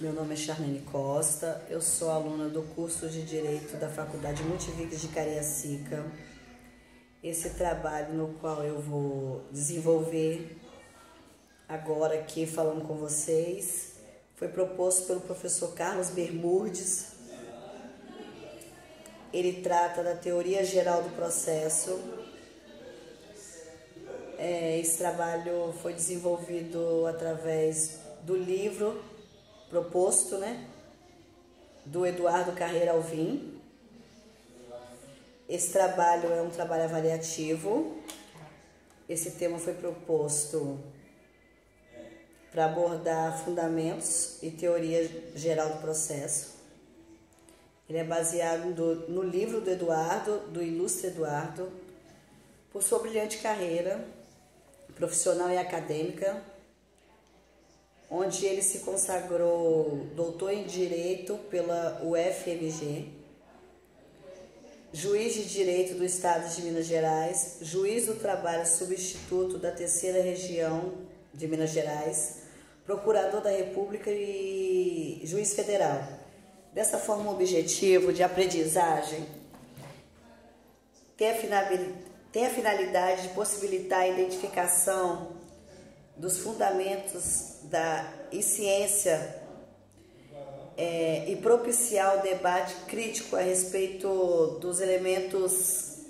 Meu nome é Charlene Costa, eu sou aluna do curso de Direito da Faculdade Multivics de Cariacica. Esse trabalho no qual eu vou desenvolver agora aqui falando com vocês foi proposto pelo professor Carlos Bermúdez. Ele trata da teoria geral do processo. Esse trabalho foi desenvolvido através do livro proposto, do Eduardo Carreira Alvim. Esse trabalho é um trabalho avaliativo. Esse tema foi proposto para abordar fundamentos e teoria geral do processo. Ele é baseado no livro do Eduardo, do ilustre Eduardo, por sua brilhante carreira profissional e acadêmica, onde ele se consagrou doutor em Direito pela UFMG, juiz de Direito do Estado de Minas Gerais, juiz do trabalho substituto da Terceira Região de Minas Gerais, procurador da República e juiz federal. Dessa forma, o objetivo de aprendizagem tem a finalidade de possibilitar a identificação dos fundamentos da ciência e propiciar o debate crítico a respeito dos elementos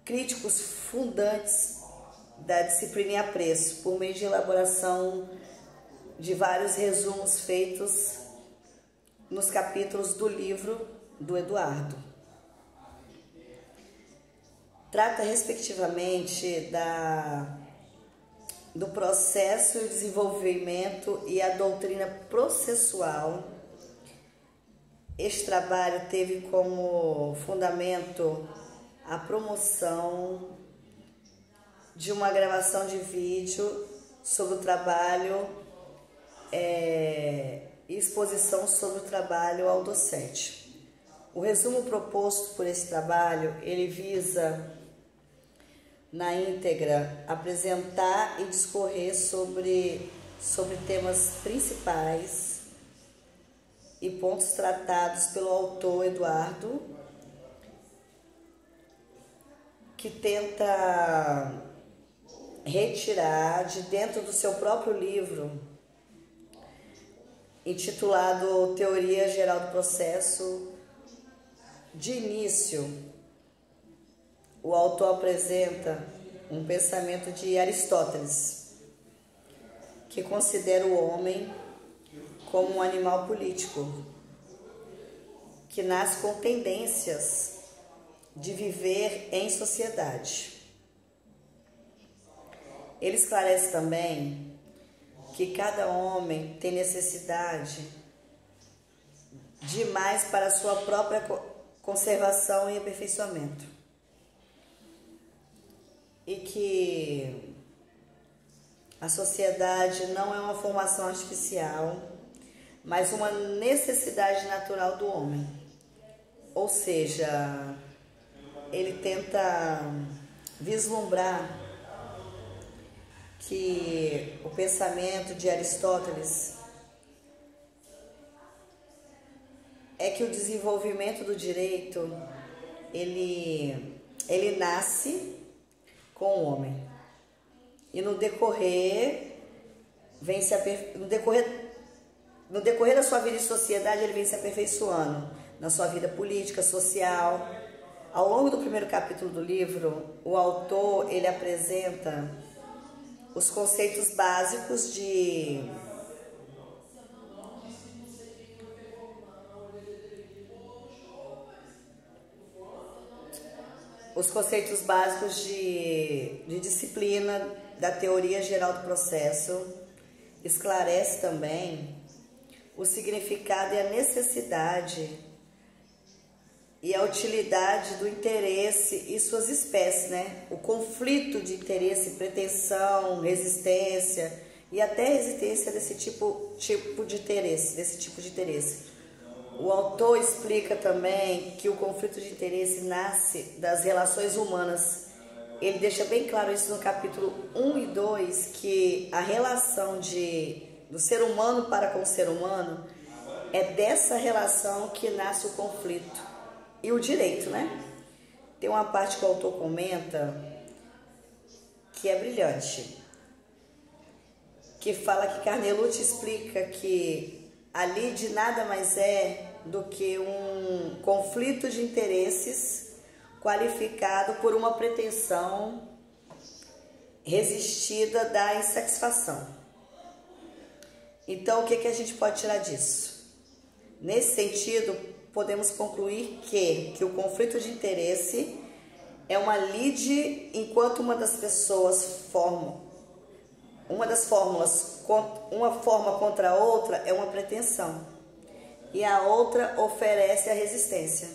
críticos fundantes da disciplina e apreço, por meio de elaboração de vários resumos feitos nos capítulos do livro do Eduardo. Trata respectivamente do processo e desenvolvimento e a doutrina processual. Este trabalho teve como fundamento a promoção de uma gravação de vídeo sobre o trabalho e exposição sobre o trabalho ao docente. O resumo proposto por esse trabalho, ele visa na íntegra apresentar e discorrer sobre temas principais e pontos tratados pelo autor Eduardo, que tenta retirar de dentro do seu próprio livro, intitulado Teoria Geral do Processo. De início, o autor apresenta um pensamento de Aristóteles, que considera o homem como um animal político, que nasce com tendências de viver em sociedade. Ele esclarece também que cada homem tem necessidade de mais para a sua própria conservação e aperfeiçoamento, e que a sociedade não é uma formação artificial, mas uma necessidade natural do homem. Ou seja, ele tenta vislumbrar que o pensamento de Aristóteles é que o desenvolvimento do direito ele nasce com o homem, e no decorrer da sua vida em sociedade ele vem se aperfeiçoando na sua vida política, social. Ao longo do primeiro capítulo do livro, o autor ele apresenta os conceitos básicos de disciplina da teoria geral do processo. Esclarece também o significado e a necessidade e a utilidade do interesse e suas espécies, o conflito de interesse, pretensão, resistência e até resistência desse tipo de interesse. O autor explica também que o conflito de interesse nasce das relações humanas. Ele deixa bem claro isso no capítulo 1 e 2, que a relação de do ser humano para com o ser humano, é dessa relação que nasce o conflito e o direito, né? Tem uma parte que o autor comenta que é brilhante, que fala que Carnelucci explica que a lide nada mais é do que um conflito de interesses qualificado por uma pretensão resistida da insatisfação. Então, o que a gente pode tirar disso? Nesse sentido, podemos concluir que o conflito de interesse é uma lide, enquanto uma forma contra a outra é uma pretensão e a outra oferece a resistência.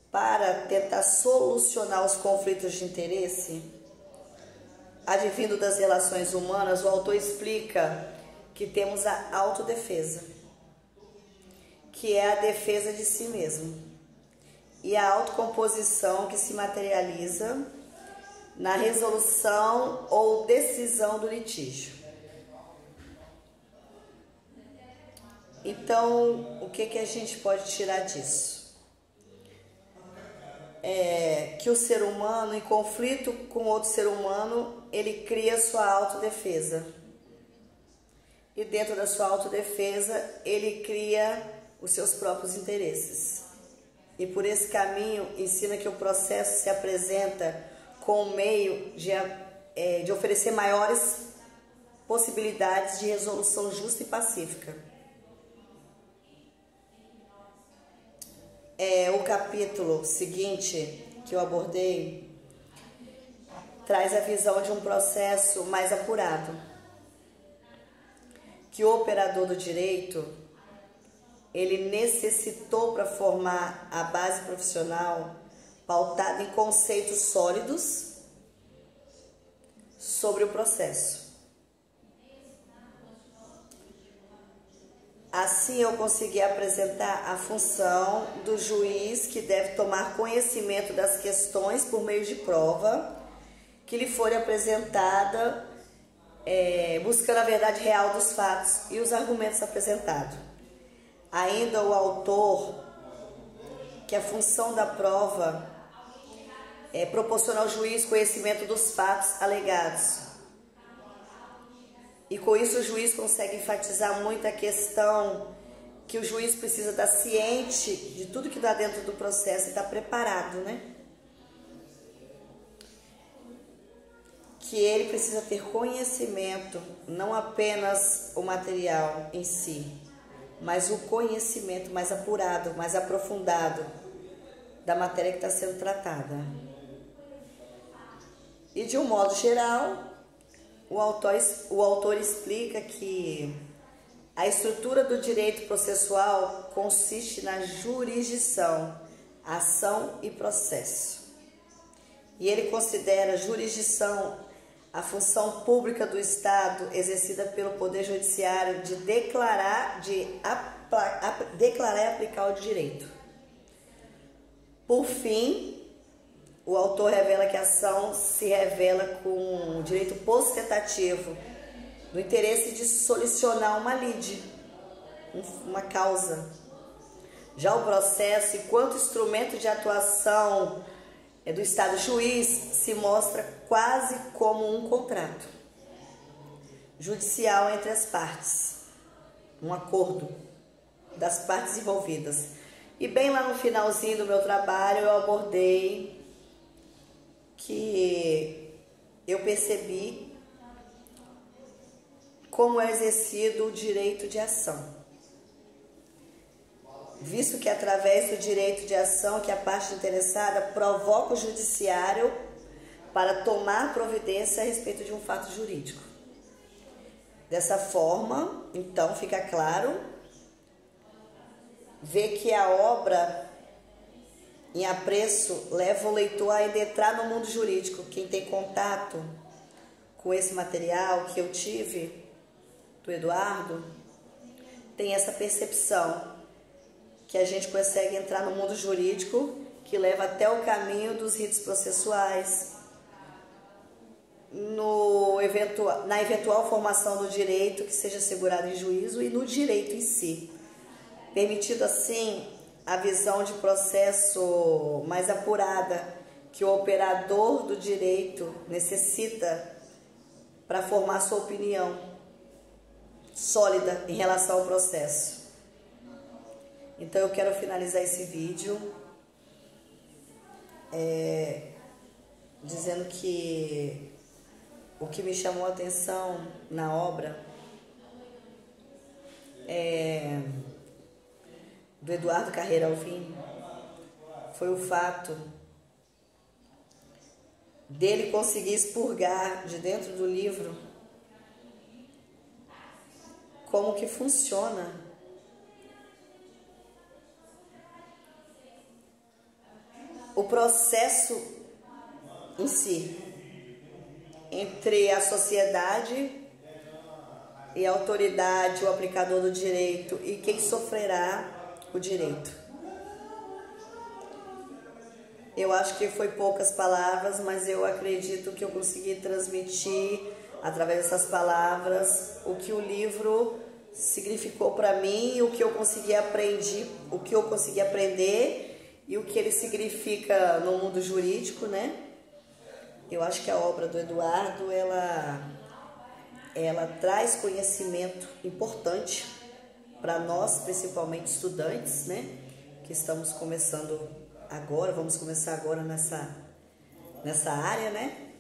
Para tentar solucionar os conflitos de interesse advindo das relações humanas, o autor explica que temos a autodefesa, que é a defesa de si mesmo, e a autocomposição, que se materializa na resolução ou decisão do litígio. Então, o que a gente pode tirar disso? É que o ser humano, em conflito com outro ser humano, ele cria sua autodefesa. E dentro da sua autodefesa, ele cria os seus próprios interesses. E por esse caminho, ensina que o processo se apresenta com o meio de oferecer maiores possibilidades de resolução justa e pacífica. O capítulo seguinte que eu abordei traz a visão de um processo mais apurado, que o operador do direito ele necessitou para formar a base profissional pautada em conceitos sólidos sobre o processo. Assim eu consegui apresentar a função do juiz, que deve tomar conhecimento das questões por meio de prova que lhe forem apresentada, buscando a verdade real dos fatos e os argumentos apresentados. Ainda o autor, que a função da prova é proporcionar ao juiz conhecimento dos fatos alegados. E com isso o juiz consegue enfatizar muito a questão que o juiz precisa estar ciente de tudo que dá dentro do processo e estar preparado, né? Que ele precisa ter conhecimento, não apenas o material em si, mas o conhecimento mais apurado, mais aprofundado da matéria que está sendo tratada. E de um modo geral, o autor explica que a estrutura do direito processual consiste na jurisdição, ação e processo. E ele considera jurisdição a função pública do Estado exercida pelo Poder Judiciário de declarar e aplicar o direito. Por fim, o autor revela que a ação se revela com o direito postentativo, no interesse de solucionar uma lide, uma causa. Já o processo, enquanto instrumento de atuação do Estado juiz, se mostra quase como um contrato judicial entre as partes, um acordo das partes envolvidas. E bem lá no finalzinho do meu trabalho eu abordei que eu percebi como é exercido o direito de ação, visto que através do direito de ação que a parte interessada provoca o judiciário para tomar providência a respeito de um fato jurídico. Dessa forma, então, fica claro, ver que a obra em apreço leva o leitor a entrar no mundo jurídico. Quem tem contato com esse material que eu tive, do Eduardo, tem essa percepção que a gente consegue entrar no mundo jurídico, que leva até o caminho dos ritos processuais, na eventual formação do direito que seja assegurado em juízo e no direito em si, permitindo assim a visão de processo mais apurada que o operador do direito necessita para formar sua opinião sólida em relação ao processo. Então eu quero finalizar esse vídeo dizendo que o que me chamou a atenção na obra do Eduardo Carreira Alvim foi o fato dele conseguir expurgar de dentro do livro como que funciona o processo em si, entre a sociedade e a autoridade, o aplicador do direito e quem sofrerá o direito. Eu acho que foi poucas palavras, mas eu acredito que eu consegui transmitir através dessas palavras o que o livro significou para mim, o que eu consegui aprender, e o que ele significa no mundo jurídico, né? Eu acho que a obra do Eduardo, ela traz conhecimento importante para nós, principalmente estudantes, né? Que estamos começando agora, vamos começar agora nessa área, né?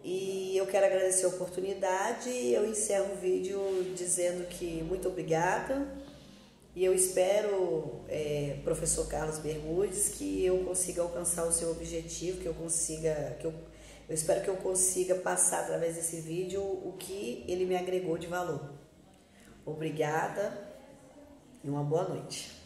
E eu quero agradecer a oportunidade e eu encerro o vídeo dizendo que muito obrigada. E eu espero, professor Carlos Bermudes, que eu consiga alcançar o seu objetivo, eu espero que eu consiga passar através desse vídeo o que ele me agregou de valor. Obrigada e uma boa noite.